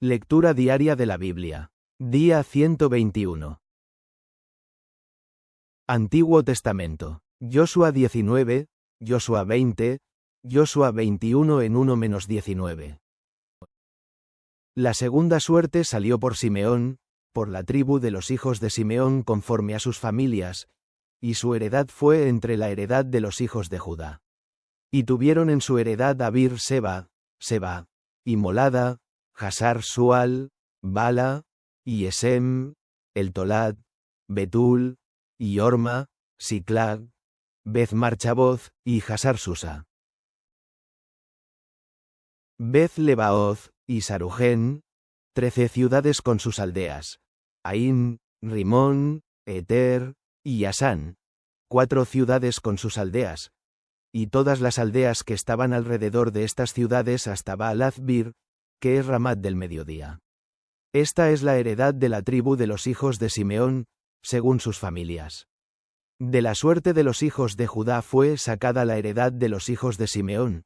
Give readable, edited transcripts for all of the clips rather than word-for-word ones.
Lectura diaria de la Biblia. Día 121. Antiguo Testamento. Josué 19, Josué 20, Josué 21 en 1-19. La segunda suerte salió por Simeón, por la tribu de los hijos de Simeón conforme a sus familias, y su heredad fue entre la heredad de los hijos de Judá. Y tuvieron en su heredad a Bir-Seba, Seba, y Molada, Hasar-Sual, Bala, y Esem, el Tolad, Betul, y Orma, Siclag, Beth-Marchaboth, y Hasar-Susa. Beth-Lebaoth, y Sarujen, 13 ciudades con sus aldeas. Ain, Rimón, Eter, y Asán, 4 ciudades con sus aldeas. Y todas las aldeas que estaban alrededor de estas ciudades hasta Baalath-Bir, que es Ramat del mediodía. Esta es la heredad de la tribu de los hijos de Simeón, según sus familias. De la suerte de los hijos de Judá fue sacada la heredad de los hijos de Simeón,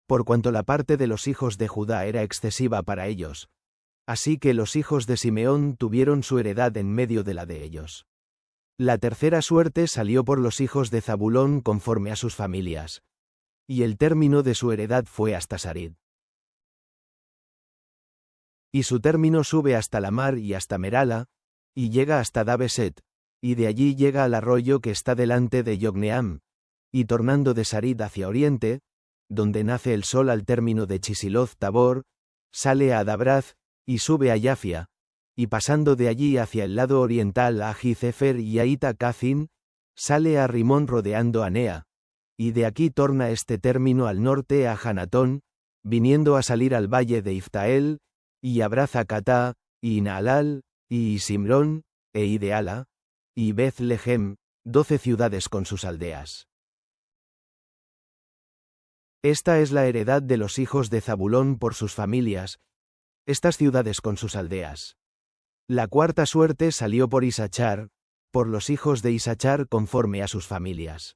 por cuanto la parte de los hijos de Judá era excesiva para ellos. Así que los hijos de Simeón tuvieron su heredad en medio de la de ellos. La tercera suerte salió por los hijos de Zabulón conforme a sus familias. Y el término de su heredad fue hasta Sarid. Y su término sube hasta la mar y hasta Merala, y llega hasta Dabeset, y de allí llega al arroyo que está delante de Yogneam, y tornando de Sarid hacia oriente, donde nace el sol al término de Chisiloth Tabor, sale a Dabraz, y sube a Yafia, y pasando de allí hacia el lado oriental a Ajizefer y a Ita-Kazin, sale a Rimón rodeando a Nea, y de aquí torna este término al norte a Hanatón, viniendo a salir al valle de Iftael, y abraza Catá, y Naalal, y Simrón, e Ideala, y Beth-Lehem, 12 ciudades con sus aldeas. Esta es la heredad de los hijos de Zabulón por sus familias, estas ciudades con sus aldeas. La cuarta suerte salió por Isachar, por los hijos de Isachar conforme a sus familias.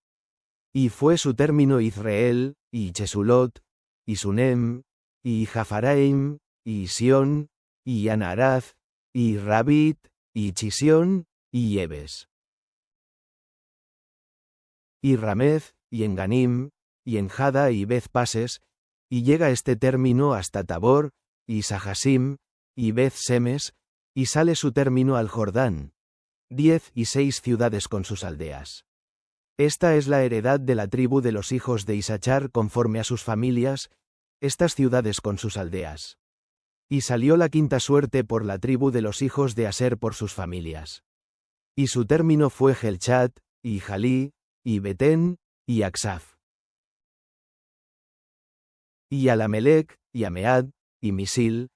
Y fue su término Izreel, y Chesulot, y Sunem, y Jafaraim, y Sión, y Anaraz, y Rabit, y Chisión, y Yebes. Y Ramez, y en Ganim, y en Jada y Beth-Pases, y llega este término hasta Tabor, y Sahasim, y Beth-Semes, y sale su término al Jordán, 10 y 6 ciudades con sus aldeas. Esta es la heredad de la tribu de los hijos de Isachar conforme a sus familias, estas ciudades con sus aldeas. Y salió la quinta suerte por la tribu de los hijos de Aser por sus familias. Y su término fue Gelchat, y Jalí, y Betén, y Aksaf. Y Alamelec, y Amead, y Misil,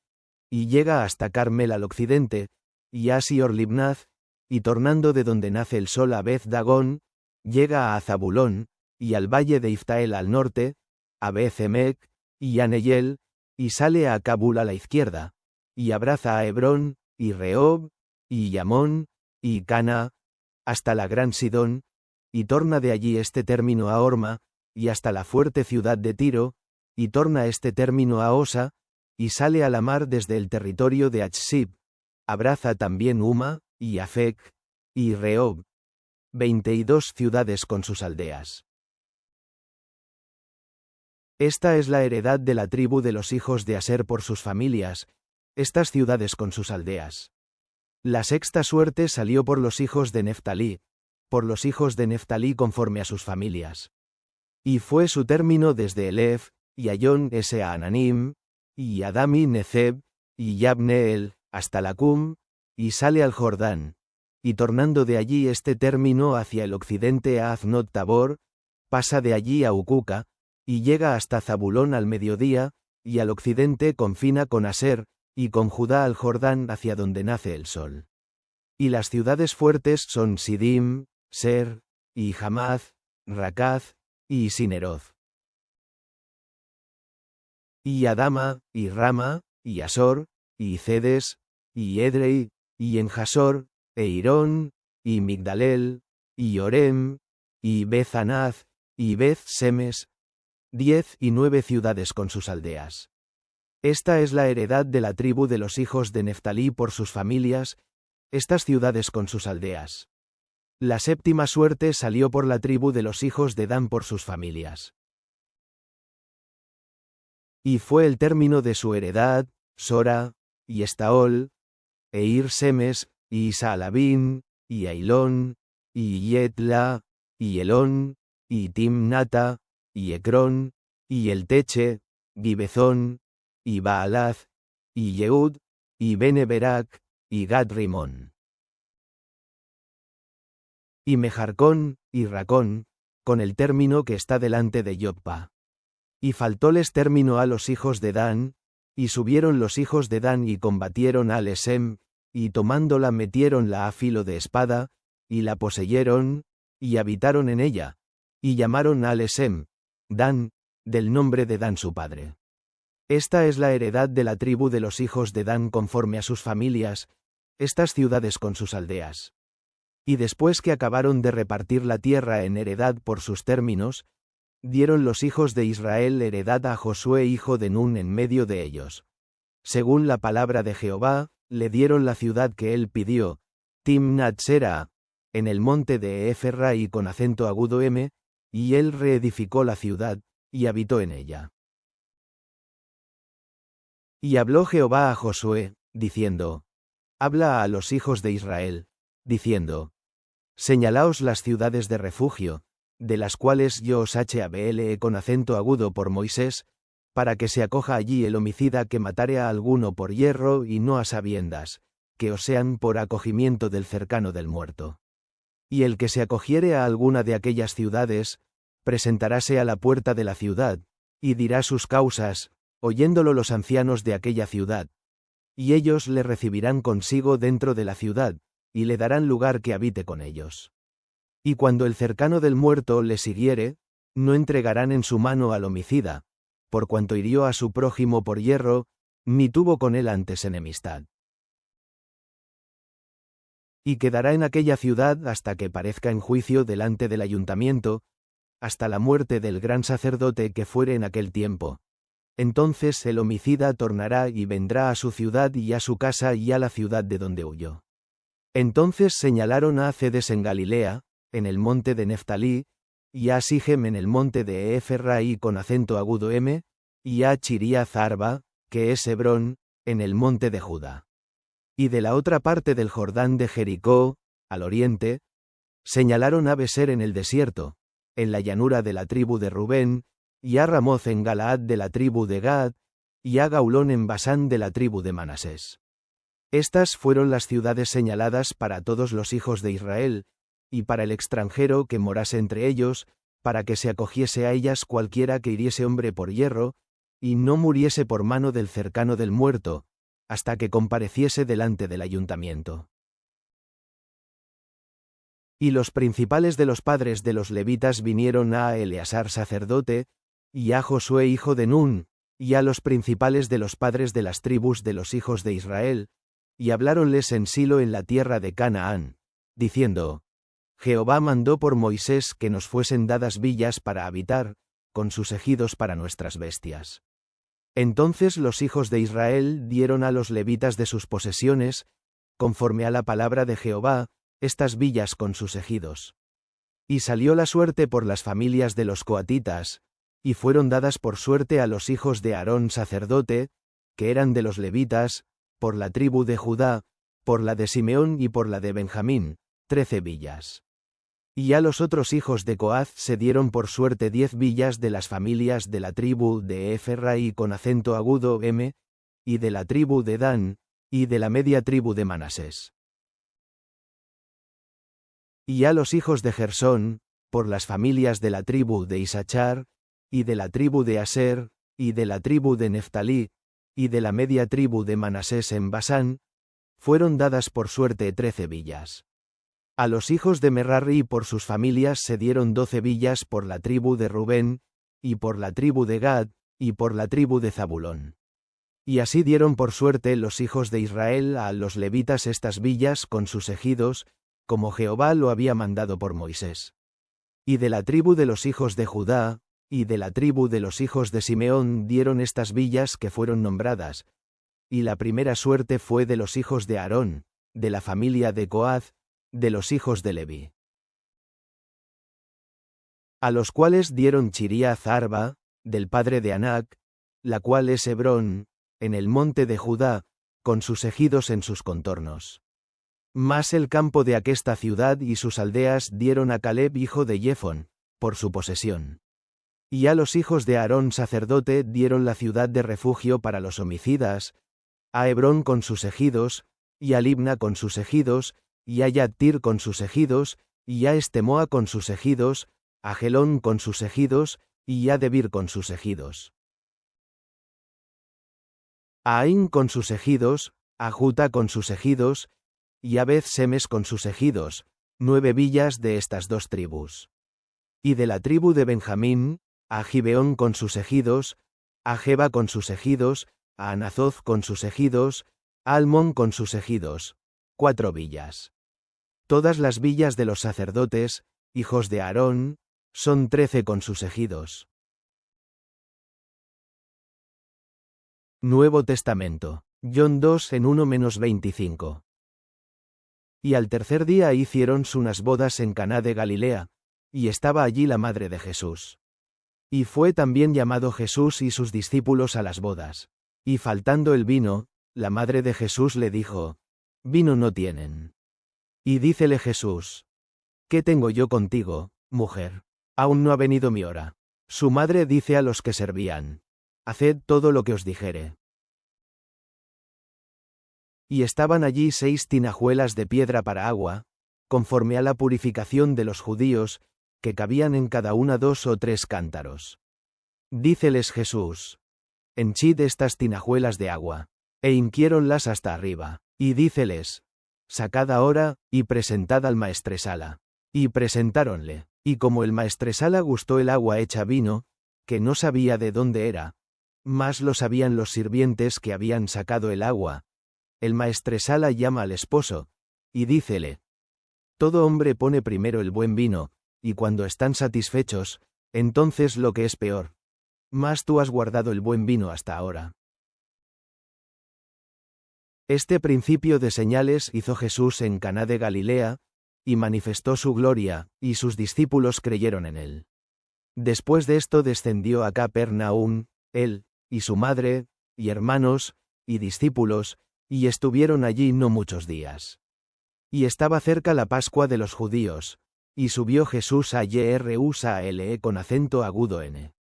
y llega hasta Carmel al occidente, y Asior-Libnath, y tornando de donde nace el sol a Beth-Dagón, llega a Zabulón, y al valle de Iftael al norte, a Beth-Emec, y a Neyel, y sale a Kabul a la izquierda, y abraza a Hebrón, y Rehob, y Yamón, y Cana, hasta la gran Sidón, y torna de allí este término a Orma, y hasta la fuerte ciudad de Tiro, y torna este término a Osa, y sale a la mar desde el territorio de Achsib, abraza también Uma, y Afec, y Rehob, 22 ciudades con sus aldeas. Esta es la heredad de la tribu de los hijos de Aser por sus familias, estas ciudades con sus aldeas. La sexta suerte salió por los hijos de Neftalí, por los hijos de Neftalí conforme a sus familias. Y fue su término desde Elef, y Ayón ese a Ananim, y Adami Nezeb, y Yabneel, hasta Lacum, y sale al Jordán, y tornando de allí este término hacia el occidente a Aznot Tabor, pasa de allí a Ucuca, y llega hasta Zabulón al mediodía, y al occidente confina con Aser, y con Judá al Jordán hacia donde nace el sol. Y las ciudades fuertes son Sidim, Ser, y Hamath, Rakaz, y Sineroth. Y Adama, y Rama, y Asor, y Cedes, y Edrei, y Enjasor, e Irón, y Migdalel, y Orem, y Beth-Anath, y Beth-Semes, 10 y 9 ciudades con sus aldeas. Esta es la heredad de la tribu de los hijos de Neftalí por sus familias, estas ciudades con sus aldeas. La séptima suerte salió por la tribu de los hijos de Dan por sus familias. Y fue el término de su heredad, Sora, y Estaol, e Ir-Semes, y Saalabín, y Ailón, y Yetla, y Elón, y Timnata, y Ecrón, y el Teche, Gibezón, y Baalath, y Yehud, y Bene-Berak, y Gad-Rimón. Y Mejarcón, y Racón, con el término que está delante de Yoppa. Y faltóles término a los hijos de Dan, y subieron los hijos de Dan y combatieron a Lesem, y tomándola metiéronla a filo de espada, y la poseyeron, y habitaron en ella, y llamaron a Lesem, Dan, del nombre de Dan su padre. Esta es la heredad de la tribu de los hijos de Dan conforme a sus familias, estas ciudades con sus aldeas. Y después que acabaron de repartir la tierra en heredad por sus términos, dieron los hijos de Israel heredad a Josué hijo de Nun en medio de ellos. Según la palabra de Jehová, le dieron la ciudad que él pidió, Timnat-Sera, en el monte de Eferrai con acento agudo M, y él reedificó la ciudad, y habitó en ella. Y habló Jehová a Josué, diciendo, habla a los hijos de Israel, diciendo, señalaos las ciudades de refugio, de las cuales yo os hable con acento agudo por Moisés, para que se acoja allí el homicida que matare a alguno por hierro y no a sabiendas, que os sean por acogimiento del cercano del muerto. Y el que se acogiere a alguna de aquellas ciudades, presentaráse a la puerta de la ciudad, y dirá sus causas, oyéndolo los ancianos de aquella ciudad. Y ellos le recibirán consigo dentro de la ciudad, y le darán lugar que habite con ellos. Y cuando el cercano del muerto le siguiere, no entregarán en su mano al homicida, por cuanto hirió a su prójimo por hierro, ni tuvo con él antes enemistad. Y quedará en aquella ciudad hasta que parezca en juicio delante del ayuntamiento, hasta la muerte del gran sacerdote que fuere en aquel tiempo. Entonces el homicida tornará y vendrá a su ciudad y a su casa y a la ciudad de donde huyó. Entonces señalaron a Cedes en Galilea, en el monte de Neftalí, y a Sichem en el monte de Eferrai con acento agudo M, y a Chiriath Arba, que es Hebrón, en el monte de Judá. Y de la otra parte del Jordán de Jericó, al oriente, señalaron a Beser en el desierto, en la llanura de la tribu de Rubén, y a Ramoth en Galaad de la tribu de Gad, y a Gaulón en Basán de la tribu de Manasés. Estas fueron las ciudades señaladas para todos los hijos de Israel, y para el extranjero que morase entre ellos, para que se acogiese a ellas cualquiera que hiriese hombre por hierro, y no muriese por mano del cercano del muerto, hasta que compareciese delante del ayuntamiento. Y los principales de los padres de los levitas vinieron a Eleazar sacerdote, y a Josué hijo de Nun, y a los principales de los padres de las tribus de los hijos de Israel, y habláronles en Silo en la tierra de Canaán, diciendo, Jehová mandó por Moisés que nos fuesen dadas villas para habitar, con sus ejidos para nuestras bestias. Entonces los hijos de Israel dieron a los levitas de sus posesiones, conforme a la palabra de Jehová, estas villas con sus ejidos. Y salió la suerte por las familias de los coatitas, y fueron dadas por suerte a los hijos de Aarón sacerdote, que eran de los levitas, por la tribu de Judá, por la de Simeón y por la de Benjamín, 13 villas. Y a los otros hijos de Coaz se dieron por suerte 10 villas de las familias de la tribu de Eferrai con acento agudo M, y de la tribu de Dan, y de la media tribu de Manasés. Y a los hijos de Gersón, por las familias de la tribu de Isachar, y de la tribu de Aser, y de la tribu de Neftalí, y de la media tribu de Manasés en Basán, fueron dadas por suerte 13 villas. A los hijos de Merari por sus familias se dieron 12 villas por la tribu de Rubén, y por la tribu de Gad, y por la tribu de Zabulón. Y así dieron por suerte los hijos de Israel a los levitas estas villas con sus ejidos, como Jehová lo había mandado por Moisés. Y de la tribu de los hijos de Judá, y de la tribu de los hijos de Simeón dieron estas villas que fueron nombradas, y la primera suerte fue de los hijos de Aarón, de la familia de Coath, de los hijos de Leví. A los cuales dieron Chiriath Arba, del padre de Anac, la cual es Hebrón, en el monte de Judá, con sus ejidos en sus contornos. Mas el campo de aquesta ciudad y sus aldeas dieron a Caleb hijo de Jefón, por su posesión. Y a los hijos de Aarón sacerdote dieron la ciudad de refugio para los homicidas, a Hebrón con sus ejidos, y a Libna con sus ejidos, y a Yattir con sus ejidos, y a Estemoa con sus ejidos, a Gelón con sus ejidos, y a Debir con sus ejidos. A Ain con sus ejidos, a Juta con sus ejidos, y a Beth-Semes con sus ejidos, 9 villas de estas 2 tribus. Y de la tribu de Benjamín, a Gibeón con sus ejidos, a Geba con sus ejidos, a Anazoth con sus ejidos, a Almón con sus ejidos, 4 villas. Todas las villas de los sacerdotes, hijos de Aarón, son 13 con sus ejidos. Nuevo Testamento. John 2 en 1-25. Y al tercer día hicieron unas bodas en Caná de Galilea, y estaba allí la madre de Jesús. Y fue también llamado Jesús y sus discípulos a las bodas. Y faltando el vino, la madre de Jesús le dijo: Vino no tienen. Y dícele Jesús: ¿Qué tengo yo contigo, mujer? Aún no ha venido mi hora. Su madre dice a los que servían: Haced todo lo que os dijere. Y estaban allí 6 tinajuelas de piedra para agua, conforme a la purificación de los judíos, que cabían en cada una 2 o 3 cántaros. Díceles Jesús: Henchid estas tinajuelas de agua. E hinquiéronlas hasta arriba. Y díceles: Sacad ahora, y presentad al maestresala. Y presentáronle. Y como el maestresala gustó el agua hecha vino, que no sabía de dónde era, mas lo sabían los sirvientes que habían sacado el agua, el maestresala llama al esposo, y dícele: Todo hombre pone primero el buen vino, y cuando están satisfechos, entonces lo que es peor. Mas tú has guardado el buen vino hasta ahora. Este principio de señales hizo Jesús en Caná de Galilea, y manifestó su gloria, y sus discípulos creyeron en él. Después de esto descendió a Capernaum, él, y su madre, y hermanos, y discípulos, y estuvieron allí no muchos días. Y estaba cerca la Pascua de los judíos, y subió Jesús a Jerusalén con acento agudo N.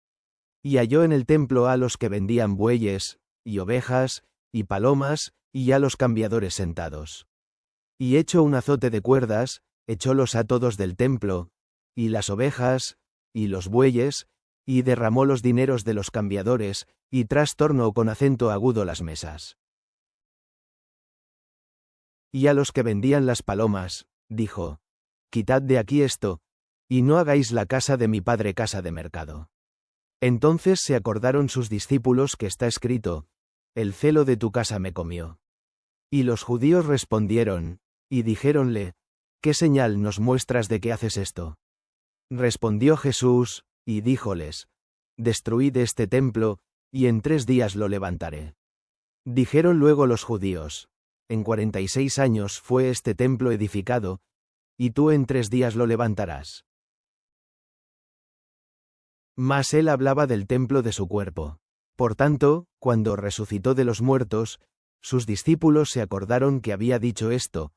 Y halló en el templo a los que vendían bueyes, y ovejas, y palomas, y a los cambiadores sentados. Y hecho un azote de cuerdas, echólos a todos del templo, y las ovejas, y los bueyes, y derramó los dineros de los cambiadores, y trastornó con acento agudo las mesas. Y a los que vendían las palomas, dijo: Quitad de aquí esto, y no hagáis la casa de mi padre casa de mercado. Entonces se acordaron sus discípulos que está escrito: El celo de tu casa me comió. Y los judíos respondieron, y dijéronle: ¿Qué señal nos muestras de que haces esto? Respondió Jesús, y díjoles: Destruid este templo, y en 3 días lo levantaré. Dijeron luego los judíos: En 46 años fue este templo edificado, y tú en 3 días lo levantarás. Mas él hablaba del templo de su cuerpo. Por tanto, cuando resucitó de los muertos, sus discípulos se acordaron que había dicho esto,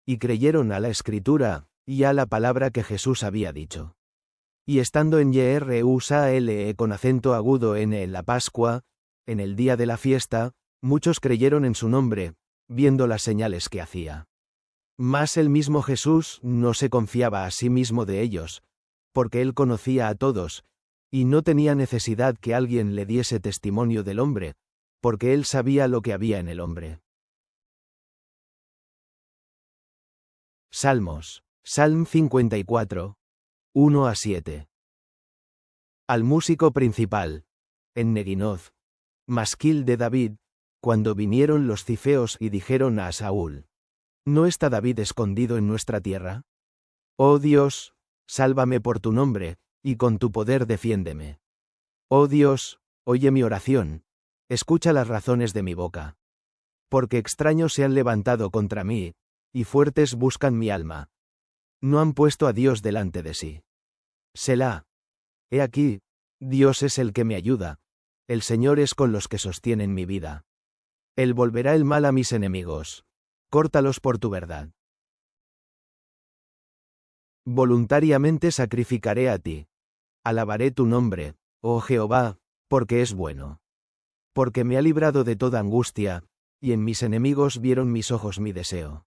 y creyeron a la Escritura, y a la palabra que Jesús había dicho. Y estando en Jerusalén con acento agudo en la Pascua, en el día de la fiesta, muchos creyeron en su nombre, viendo las señales que hacía. Mas el mismo Jesús no se confiaba a sí mismo de ellos, porque él conocía a todos, y no tenía necesidad que alguien le diese testimonio del hombre, porque él sabía lo que había en el hombre. Salmos. Salm 54. 1-7. Al músico principal. En Neginoth. Masquil de David, cuando vinieron los cifeos y dijeron a Saúl: ¿No está David escondido en nuestra tierra? Oh Dios, sálvame por tu nombre, y con tu poder defiéndeme. Oh Dios, oye mi oración, escucha las razones de mi boca. Porque extraños se han levantado contra mí, y fuertes buscan mi alma. No han puesto a Dios delante de sí. Selah. He aquí, Dios es el que me ayuda, el Señor es con los que sostienen mi vida. Él volverá el mal a mis enemigos. Córtalos por tu verdad. Voluntariamente sacrificaré a ti. Alabaré tu nombre, oh Jehová, porque es bueno. Porque me ha librado de toda angustia, y en mis enemigos vieron mis ojos mi deseo.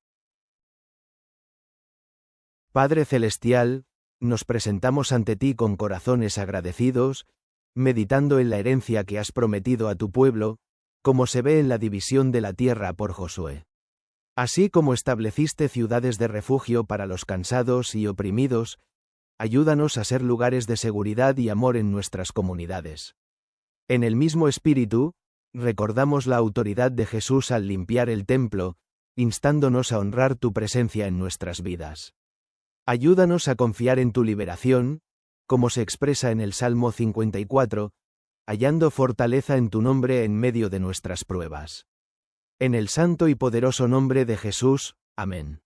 Padre Celestial, nos presentamos ante ti con corazones agradecidos, meditando en la herencia que has prometido a tu pueblo, como se ve en la división de la tierra por Josué. Así como estableciste ciudades de refugio para los cansados y oprimidos, ayúdanos a ser lugares de seguridad y amor en nuestras comunidades. En el mismo espíritu, recordamos la autoridad de Jesús al limpiar el templo, instándonos a honrar tu presencia en nuestras vidas. Ayúdanos a confiar en tu liberación, como se expresa en el Salmo 54, hallando fortaleza en tu nombre en medio de nuestras pruebas. En el santo y poderoso nombre de Jesús, amén.